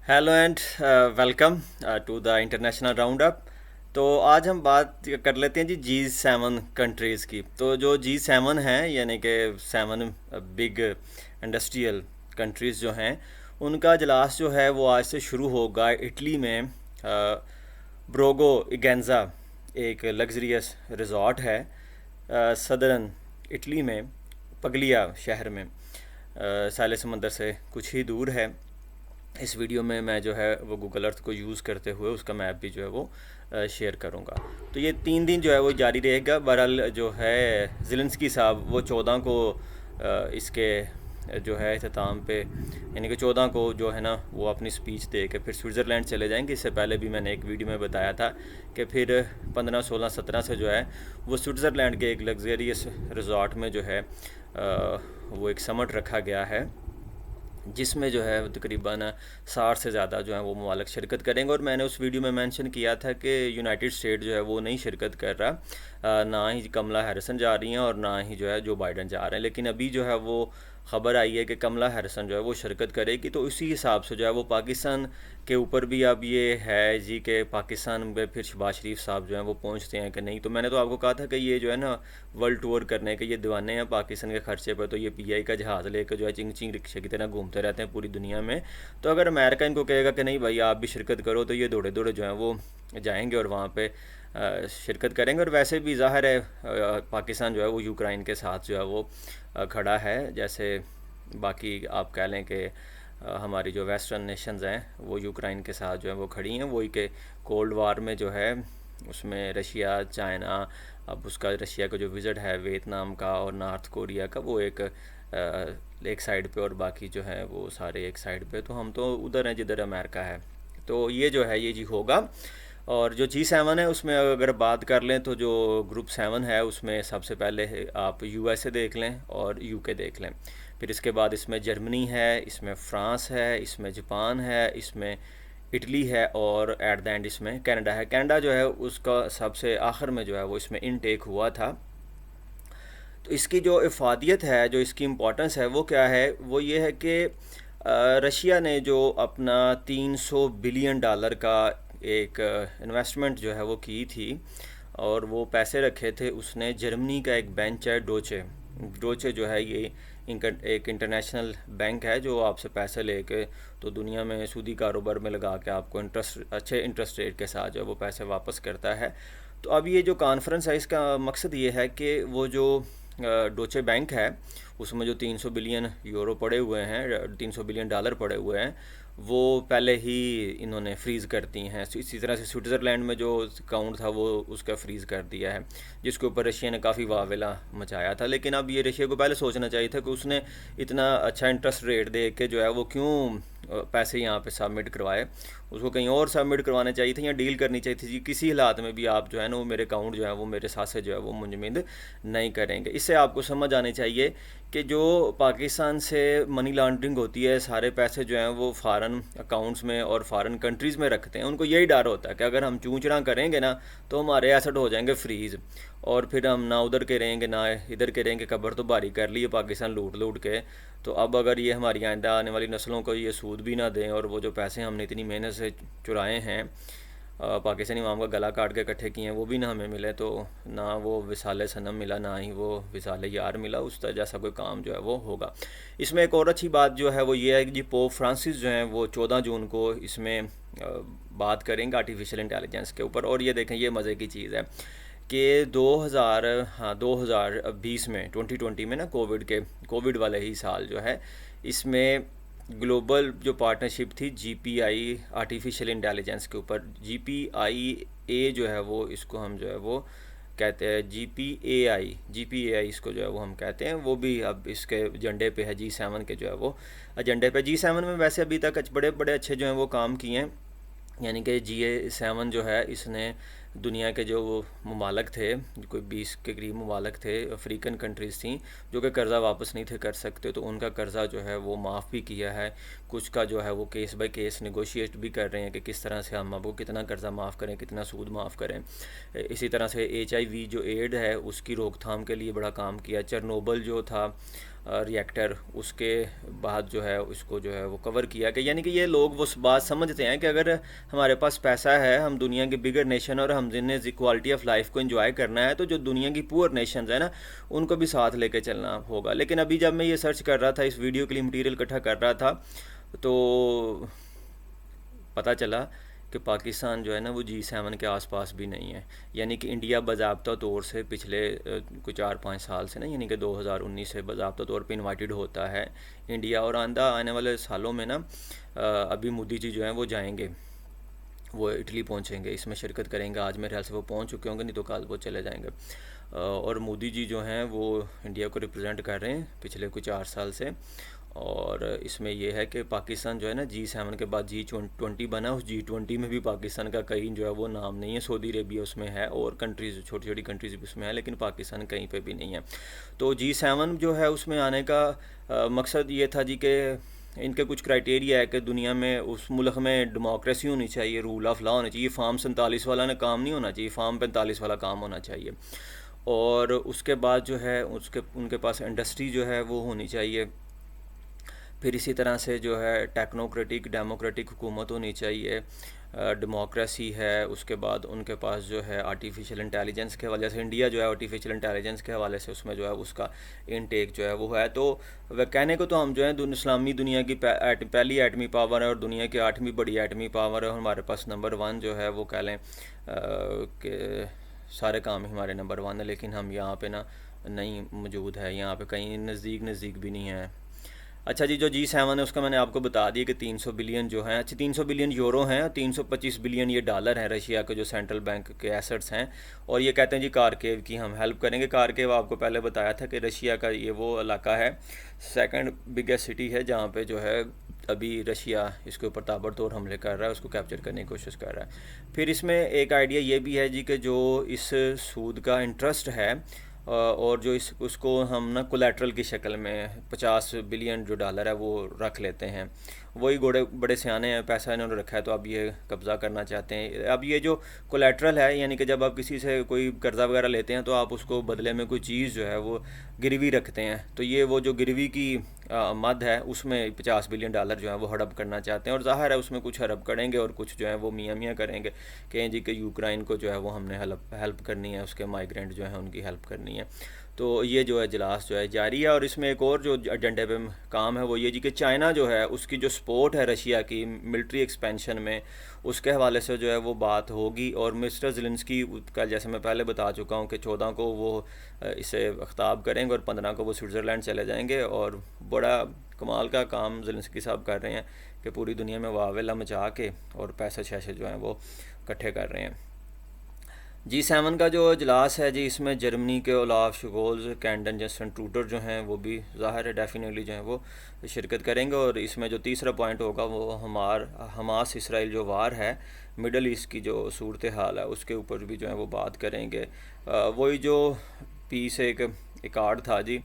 Hello and welcome to the international round up. तो आज हम बात कर लेते हैं जी 7 कंट्रीज़ की। तो जो जी 7 हैं यानी कि 7 बिग इंडस्ट्रियल कंट्रीज़ जो हैं, उनका इजलास जो है वो आज से शुरू होगा इटली में। ब्रोगो इगेंजा एक लग्जरियस रिजॉर्ट है सदर्न इटली में, पगलिया शहर में, साले समंदर से कुछ ही दूर है। इस वीडियो में मैं जो है वो गूगल अर्थ को यूज़ करते हुए उसका मैप भी जो है वो शेयर करूँगा। तो ये 3 दिन जो है वो जारी रहेगा। बहरहाल जो है ज़ेलेंस्की साहब वो 14 को इसके जो है अख्ताम पे, यानी कि 14 को जो है ना वो अपनी स्पीच दे के फिर स्विट्ज़रलैंड चले जाएंगे। इससे पहले भी मैंने एक वीडियो में बताया था कि फिर 15, 16, 17 से जो है वो स्विट्ज़रलैंड के एक लग्जरियस रिजॉर्ट में जो है वो एक समट रखा गया है, जिसमें जो है तकरीबन 60 से ज़्यादा जो है वो ममालिक शिरकत करेंगे। और मैंने उस वीडियो में मेंशन किया था कि यूनाइटेड स्टेट जो है वो नहीं शिरकत कर रहा, ना ही कमला हैरिसन जा रही हैं और ना ही जो है जो बाइडन जा रहे हैं। लेकिन अभी जो है वो ख़बर आई है कि कमला हैरिसन जो है वो शिरकत करेगी। तो उसी हिसाब से जो है वो पाकिस्तान के ऊपर भी अब ये है जी कि पाकिस्तान में फिर शहबाज शरीफ साहब जो हैं वो पहुंचते हैं कि नहीं। तो मैंने तो आपको कहा था कि ये जो है ना वर्ल्ड टूर करने के ये दीवाने हैं पाकिस्तान के खर्चे पर। तो ये पीआई का जहाज़ लेकर जो है चिंग चिंग रिक्शे की तरह घूमते रहते हैं पूरी दुनिया में। तो अगर अमेरिका इनको कहेगा कि नहीं भाई आप भी शिरकत करो, तो ये दौड़े दौड़े जो हैं वो जाएंगे और वहाँ पे शिरकत करेंगे। और वैसे भी ज़ाहिर है पाकिस्तान जो है वो यूक्रेन के साथ जो है वो खड़ा है। जैसे बाकी आप कह लें कि हमारी जो वेस्टर्न नेशंस हैं वो यूक्रेन के साथ जो है वो खड़ी हैं। वही के कोल्ड वार में जो है उसमें रशिया, चाइना, अब उसका रशिया का जो विज़िट है वियतनाम का और नॉर्थ कोरिया का, वो एक साइड पे और बाकी जो है वो सारे एक साइड पे। तो हम तो उधर हैं जिधर अमेरिका है। तो ये जो है ये जी होगा। और जो जी 7 है उसमें अगर बात कर लें तो जो ग्रुप 7 है उसमें सबसे पहले आप यूएसए देख लें और यूके देख लें। फिर इसके बाद इसमें जर्मनी है, इसमें फ्रांस है, इसमें जापान है, इसमें इटली है और एट द एंड इसमें कनाडा है। कनाडा जो है उसका सबसे आखिर में जो है वो इसमें इनटेक हुआ था। तो इसकी जो इफ़ादियत है, जो इसकी इम्पोर्टेंस है वो क्या है, वो ये है कि रशिया ने जो अपना $300 बिलियन का एक इन्वेस्टमेंट जो है वो की थी और वो पैसे रखे थे उसने। जर्मनी का एक बेंच है डोचे। डोचे जो है ये एक इंटरनेशनल बैंक है जो आपसे पैसे लेके तो दुनिया में सूदी कारोबार में लगा के आपको अच्छे इंटरेस्ट रेट के साथ जो है वो पैसे वापस करता है। तो अब ये जो कॉन्फ्रेंस है इसका मकसद ये है कि वो जो डोचे बैंक है उसमें जो 300 बिलियन यूरो पड़े हुए हैं, 300 बिलियन डॉलर पड़े हुए हैं, वो पहले ही इन्होंने फ्रीज़ कर दी हैं। इसी तरह से स्विट्ज़रलैंड में जो अकाउंट था वो उसका फ्रीज़ कर दिया है, जिसके ऊपर रशिया ने काफ़ी वावेला मचाया था। लेकिन अब ये रशिया को पहले सोचना चाहिए था कि उसने इतना अच्छा इंटरेस्ट रेट दे के जो है वो क्यों पैसे यहाँ पे सबमिट करवाए। उसको कहीं और सबमिट करवाने चाहिए थे या डील करनी चाहिए थी जी किसी हालात में भी आप जो है ना वो मेरे अकाउंट जो है वो मेरे साथ से जो है वो मुंजमद नहीं करेंगे। इससे आपको समझ आनी चाहिए कि जो पाकिस्तान से मनी लॉन्ड्रिंग होती है, सारे पैसे जो हैं वो फ़ॉरेन अकाउंट्स में और फ़ॉरेन कंट्रीज़ में रखते हैं। उनको यही डर होता है कि अगर हम चूंचड़ा करेंगे ना तो हमारे एसेट हो जाएंगे फ्रीज़ और फिर हम ना उधर के रहेंगे ना इधर के रहेंगे। कब्र तो भारी कर ली है पाकिस्तान लूट लूट के। तो अब अगर ये हमारी आइंदा आने वाली नस्लों को ये सूद भी ना दें और वो जो पैसे हमने इतनी मेहनत से चुराए हैं, पाकिस्तानी अवाम का गला काट के इकट्ठे किए हैं, वो भी ना हमें मिले, तो ना वो विसाल सनम मिला ना ही वो विसाल यार मिला, उस तरह जैसा कोई काम जो है वो होगा। इसमें एक और अच्छी बात जो है वो ये है कि जी पोप फ्रांसिस जो हैं वो 14 जून को इसमें बात करेंगे आर्टिफिशियल इंटेलिजेंस के ऊपर। और ये देखें ये मज़े की चीज़ है कि 2020 में 2020 में ना कोविड वाले ही साल जो है इसमें ग्लोबल जो पार्टनरशिप थी जीपीआई आर्टिफिशियल इंटेलिजेंस के ऊपर, जीपीआई जो है वो इसको हम जो है वो कहते हैं जीपीएआई इसको जो है वो हम कहते हैं, वो भी अब इसके एजेंडे पे है जी 7 के जो है वो एजेंडे पे। जी 7 में वैसे अभी तक बड़े बड़े अच्छे जो हैं वो काम किए हैं। यानी कि जी 7 जो है इसने दुनिया के जो ममालक थे, कोई 20 के करीब ममालक थे, अफ्रीकन कंट्रीज़ थी जो कि कर्ज़ा वापस नहीं थे कर सकते, तो उनका कर्ज़ा जो है वो माफ़ भी किया है। कुछ का जो है वो केस बाय केस नेगोशिएट भी कर रहे हैं कि किस तरह से हम आपको कितना कर्ज़ा माफ़ करें, कितना सूद माफ़ करें। इसी तरह से HIV जो एड है उसकी रोकथाम के लिए बड़ा काम किया। चरनोबल जो था रिएक्टर, उसके बाद जो है उसको जो है वो कवर किया कि यानी कि ये लोग वो बात समझते हैं कि अगर हमारे पास पैसा है, हम दुनिया के बिगर नेशन और हम जिन्हें क्वालिटी ऑफ लाइफ को एंजॉय करना है, तो जो दुनिया की पुअर नेशंस है ना, उनको भी साथ लेके चलना होगा। लेकिन अभी जब मैं ये सर्च कर रहा था, इस वीडियो के लिए मटेरियल इकट्ठा कर रहा था, तो पता चला कि पाकिस्तान जो है ना वो G7 के आसपास भी नहीं है। यानी कि इंडिया बाज़ाब्ता तौर से पिछले कुछ 4-5 साल से ना, यानी कि 2019 से बाज़ाब्ता तौर पे इनवाइटेड होता है इंडिया। और आने वाले सालों में ना अभी मोदी जी जो हैं वो जाएंगे, वो इटली पहुंचेंगे, इसमें शिरकत करेंगे। आज मेरे ख्याल से वो पहुंच चुके होंगे, नहीं तो कल वो चले जाएंगे। और मोदी जी जो हैं वो इंडिया को रिप्रेजेंट कर रहे हैं पिछले कुछ 4 साल से। और इसमें यह है कि पाकिस्तान जो है ना G7 के बाद G20 बना, उस G20 में भी पाकिस्तान का कहीं जो है वो नाम नहीं है। सऊदी अरेबिया उसमें है और कंट्रीज़, छोटी छोटी कंट्रीज़ भी उसमें है, लेकिन पाकिस्तान कहीं पे भी नहीं है। तो G7 जो है उसमें आने का मकसद ये था जी कि इनके कुछ क्राइटेरिया है कि दुनिया में उस मुल्क में डेमोक्रेसी होनी चाहिए, रूल ऑफ लॉ होना चाहिए, फार्म 47 वाला ना काम नहीं होना चाहिए, फार्म 45 वाला काम होना चाहिए। और उसके बाद जो है उसके उनके पास इंडस्ट्री जो है वो होनी चाहिए। फिर इसी तरह से जो है टेक्नोक्रेटिक डेमोक्रेटिक हुकूमत होनी चाहिए, डेमोक्रेसी है। उसके बाद उनके पास जो है आर्टिफिशियल इंटेलिजेंस के हवाले से, इंडिया जो है आर्टिफिशियल इंटेलिजेंस के हवाले से उसमें जो है उसका इनटेक जो है वो है। तो वह कहने को तो हम जो है इस्लामी दुनिया की पहली एटमी पावर है और दुनिया की 8वीं बड़ी एटमी पावर है, और हमारे पास नंबर 1 जो है वो कह लें कि सारे काम ही हमारे नंबर 1 है। लेकिन हम यहाँ पे ना नहीं मौजूद है, यहाँ पे कहीं नज़दीक भी नहीं है। अच्छा जी, जो G7 है उसका मैंने आपको बता दिया कि 300 बिलियन जो हैं, अच्छा 300 बिलियन यूरो हैं, 325 बिलियन ये डॉलर हैं रशिया के जो सेंट्रल बैंक के एसेट्स हैं। और ये कहते हैं जी कारकेव की हम हेल्प करेंगे। कारकेव आपको पहले बताया था कि रशिया का ये वो इलाका है, सेकंड बिगेस्ट सिटी है, जहाँ पे जो है अभी रशिया इसके ऊपर ताबड़तोड़ हमले कर रहा है, उसको कैप्चर करने की कोशिश कर रहा है। फिर इसमें एक आइडिया ये भी है जी कि जो इस सूद का इंटरेस्ट है और जो इस उसको हम ना कोलेट्रल की शक्ल में 50 बिलियन जो डॉलर है वो रख लेते हैं। वही बड़े सियाने हैं, पैसा इन्होंने रखा है तो अब ये कब्ज़ा करना चाहते हैं। अब ये जो कोलेट्रल है, यानी कि जब आप किसी से कोई कर्ज़ा वगैरह लेते हैं तो आप उसको बदले में कोई चीज़ जो है वो गिरवी रखते हैं, तो ये वो जो गिरवी की मद है उसमें 50 बिलियन डॉलर जो है वो हड़प करना चाहते हैं। और ज़ाहिर है उसमें कुछ हड़प करेंगे और कुछ जो है वो मियाँ मियाँ करेंगे, कहें जी कि यूक्रेन को जो है वो हमने हेल्प करनी है, उसके माइग्रेंट जो है उनकी हेल्प करनी है। तो ये जो है इजलास जो है जारी है। और इसमें एक और जो एजेंडे पे काम है वो ये जी कि चाइना जो है उसकी जो सपोर्ट है रशिया की मिलिट्री एक्सपेंशन में, उसके हवाले से जो है वो बात होगी। और मिस्टर ज़ेलेंस्की का, जैसे मैं पहले बता चुका हूँ कि 14 को वो इसे ख़िताब करेंगे और 15 को वो स्विट्ज़रलैंड चले जाएंगे। और बड़ा कमाल का काम ज़ेलेंस्की साहब कर रहे हैं कि पूरी दुनिया में वावेला मचा के और पैसे शैसे जो हैं वो इकट्ठे कर रहे हैं। G7 का जो इजलास है जी, इसमें जर्मनी के ओलाफ शोल्ज़, कैंडन जस्टिन ट्रूडो जो हैं वो भी ज़ाहिर है डेफिनेटली जो है वो शिरकत करेंगे। और इसमें जो तीसरा पॉइंट होगा वो हमास इसराइल जो वार है, मिडल ईस्ट की जो सूरत हाल है उसके ऊपर भी जो है वो बात करेंगे। वही जो पीस एक कार्ड था जी,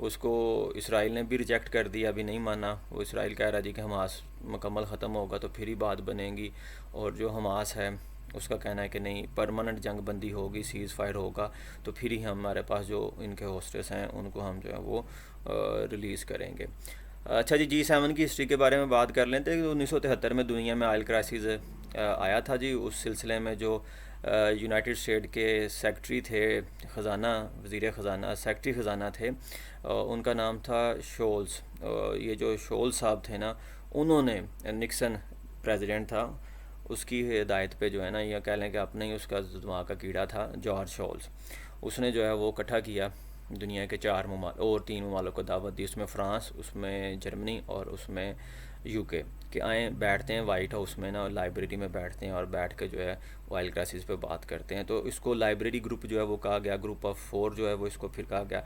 उसको इसराइल ने भी रिजेक्ट कर दिया, अभी नहीं माना। वो इसराइल कह रहा जी कि हमास मुकम्मल ख़त्म होगा तो फिर ही बात बनेगी। और जो हमास है उसका कहना है कि नहीं, परमानेंट जंग बंदी होगी, सीज़ फायर होगा तो फिर ही हमारे पास जो इनके होस्टेस हैं उनको हम जो है वो रिलीज़ करेंगे। अच्छा जी, G7 की हिस्ट्री के बारे में बात कर लेते हैं। 1973 में दुनिया में ऑयल क्राइसिस आया था जी। उस सिलसिले में जो यूनाइटेड स्टेट के सेक्रेटरी थे ख़जाना, वज़ीर ख़जाना, सेक्रेटरी ख़जाना थे, उनका नाम था शोल्स। ये जो शोल्स साहब थे ना, उन्होंने, निक्सन प्रेसिडेंट था, उसकी हिदायत पे जो है ना, या कह लें कि अपने ही उसका दिमाग का कीड़ा था जॉर्ज शोल्स, उसने जो है वो इकट्ठा किया दुनिया के 4 ममालिक और 3 ममालिक को दावत दी, उसमें फ़्रांस, उसमें जर्मनी और उसमें यूके, कि आए बैठते हैं वाइट हाउस में ना, लाइब्रेरी में बैठते हैं और बैठ के जो है ऑयल क्राइसिस पे बात करते हैं। तो इसको लाइब्रेरी ग्रुप जो है वो कहा गया, ग्रुप ऑफ 4 जो है वो इसको फिर कहा गया।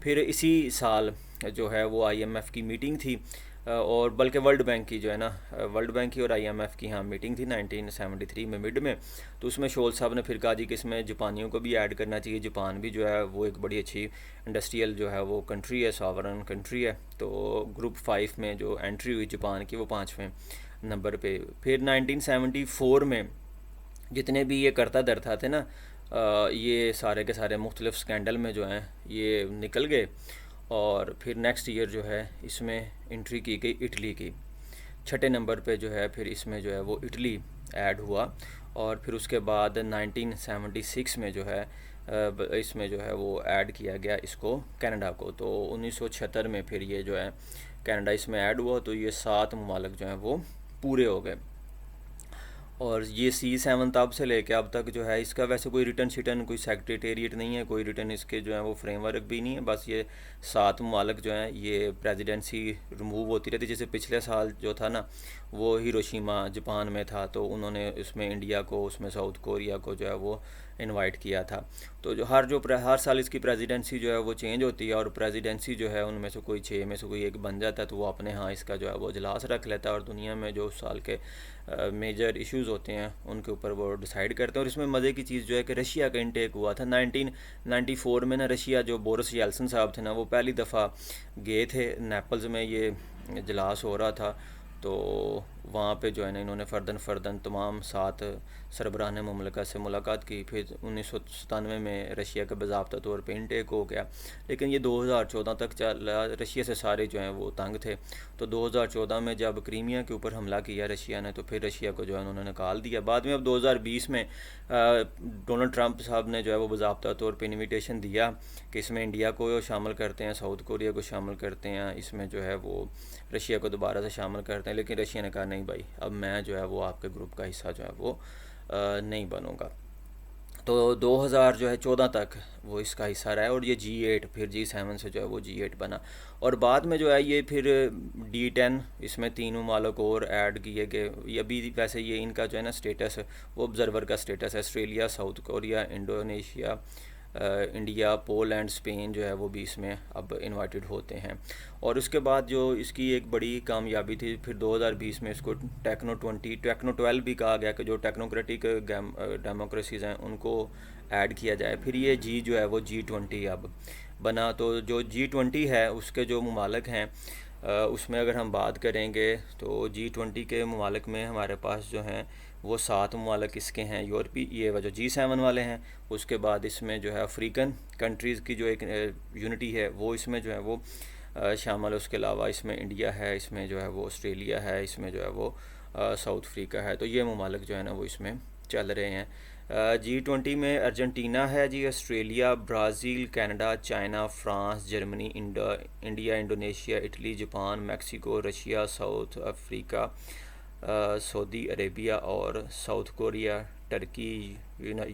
फिर इसी साल जो है वो IMF की मीटिंग थी, और बल्कि वर्ल्ड बैंक की जो है ना, वर्ल्ड बैंक की और IMF की यहाँ मीटिंग थी 1973 में मिड में। तो उसमें शोल्स साहब ने फिर कहा जी कि इसमें जापानियों को भी ऐड करना चाहिए। जापान भी जो है वो एक बड़ी अच्छी इंडस्ट्रियल जो है वो कंट्री है, सॉवरन कंट्री है। तो ग्रुप 5 में जो एंट्री हुई जापान की वो 5वें नंबर पे। फिर 1974 में जितने भी ये करता दरता थे ना, ये सारे के सारे मुख्तलिफ स्कैंडल में जो हैं ये निकल गए। और फिर नेक्स्ट ईयर जो है इसमें एंट्री की गई इटली की। छठे नंबर पे जो है फिर इसमें जो है वो इटली ऐड हुआ। और फिर उसके बाद 1976 में जो है इसमें जो है वो ऐड किया गया इसको, कनाडा को। तो 1976 में फिर ये जो है कनाडा इसमें ऐड हुआ, तो ये 7 ममालिक जो हैं वो पूरे हो गए। और ये C7 तब से लेके अब तक जो है इसका वैसे कोई रिटर्न शिटन, कोई सेक्रेटेरिएट नहीं है, कोई रिटर्न इसके जो है वो फ्रेमवर्क भी नहीं है। बस ये 7 ममालिक जो हैं ये प्रेसिडेंसी रिमूव होती रहती। जैसे पिछले साल जो था ना वो हिरोशिमा जापान में था, तो उन्होंने उसमें इंडिया को, उसमें साउथ कोरिया को जो है वो इनवाइट किया था। तो जो हर साल इसकी प्रेसिडेंसी जो है वो चेंज होती है, और प्रेसिडेंसी जो है उनमें से कोई 6 में से कोई एक बन जाता है, तो वो अपने यहाँ इसका जो है वो इजलास रख लेता है और दुनिया में जो उस साल के मेजर इश्यूज़ होते हैं उनके ऊपर वो डिसाइड करते हैं। और इसमें मज़े की चीज़ जो है कि रशिया का इंटेक हुआ था 1994 में ना। रशिया जो बोरिस येल्सिन साहब थे ना, वो पहली दफ़ा गए थे नेपल्स में, ये इजलास हो रहा था। तो वहाँ पे जो है ना इन्होंने फ़र्दन तमाम 7 सरबराहान मुमलकत से मुलाकात की। फिर 1997 में रशिया का बाज़ाब्ता तौर पे इनटेक हो गया, लेकिन ये 2014 तक चला। रशिया से सारे जो हैं वो तंग थे। तो 2014 में जब क्रीमिया के ऊपर हमला किया रशिया ने, तो फिर रशिया को जो है उन्होंने निकाल दिया। बाद में अब 2020 में डोनाल्ड ट्रंप साहब ने जो है वो बाज़ाब्ता तौर पे इनविटेशन दिया कि इसमें इंडिया को शामिल करते हैं, साउथ कोरिया को शामिल करते हैं, इसमें जो है वो रशिया को दोबारा से शामिल करते हैं। लेकिन रशिया ने कहा नहीं भाई, अब मैं जो है वो आपके ग्रुप का हिस्सा जो है वो नहीं बनूंगा। तो 2014 तक वो इसका हिस्सा रहा है, और ये G8 फिर G7 से जो है वो G8 बना। और बाद में जो है ये फिर D10, इसमें 3 ममालिक और ऐड किए गए। ये अभी वैसे ये इनका जो है ना स्टेटस, वो ऑब्ज़र्वर का स्टेटस है। Australia, south Korea, Indonesia, India, Poland, Spain जो है वो भी इसमें अब इनवाइटेड होते हैं। और उसके बाद जो इसकी एक बड़ी कामयाबी थी, फिर 2020 में इसको टेक्नो 12 भी कहा गया कि जो टेक्नोक्रेटिक डेमोक्रेसीज़ हैं उनको ऐड किया जाए। फिर ये जी जो है वो G20 अब बना। तो जो G20 है उसके जो ममालिक हैं उसमें अगर हम बात करेंगे तो G20 के ममालिक में हमारे पास जो हैं वो 7 ममालिक इसके हैं यूरोपी, ये जो G7 वाले हैं। उसके बाद इसमें जो है अफ्रीकन कंट्रीज़ की जो एक यूनिटी है वो इसमें जो है वो शामिल है। उसके अलावा इसमें इंडिया है, इसमें जो है वो ऑस्ट्रेलिया है, इसमें जो है वो साउथ अफ्रीका है। तो ये ममालिक जो है ना वो इसमें चल रहे हैं। G20 में अर्जेंटीना है जी, Australia, Brazil, Canada, China, France, Germany, India, Indonesia, Italy, Japan, Mexico, Russia, South Africa, Saudi Arabia और साउथ कोरिया, टर्की,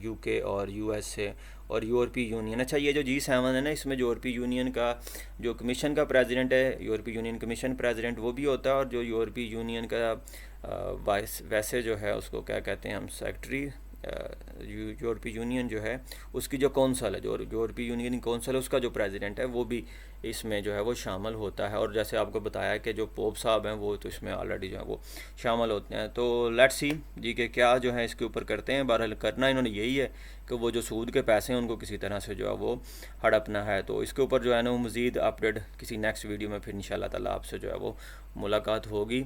UK और USA और यूरोपीय यूनियन। अच्छा, ये जो G7 है ना, इसमें जो यूरोपीय यूनियन का जो कमीशन का प्रेसिडेंट है, यूरोपीय यूनियन कमीशन प्रेसिडेंट, वो भी होता है। और जो यूरोपीय यूनियन का वैसे जो है उसको क्या कहते हैं हम, सेक्रेटरी यूरोपीय यूनियन जो है उसकी जो कौंसल है, जो यूरोपीय यूनियन की कौंसल है, उसका जो प्रेसिडेंट है वो भी इसमें जो है वो शामिल होता है। और जैसे आपको बताया कि जो पोप साहब हैं वो तो इसमें ऑलरेडी जो है वो शामिल होते हैं। तो लेट्स सी जी कि क्या जो है इसके ऊपर करते हैं। बहरहाल करना इन्होंने यही है कि वो जो सूद के पैसे हैं उनको किसी तरह से जो है वो हड़पना है। तो इसके ऊपर जो है ना वो मज़ीद अपडेट किसी नेक्स्ट वीडियो में फिर इंशाल्लाह ताला आपसे जो है वो मुलाकात होगी।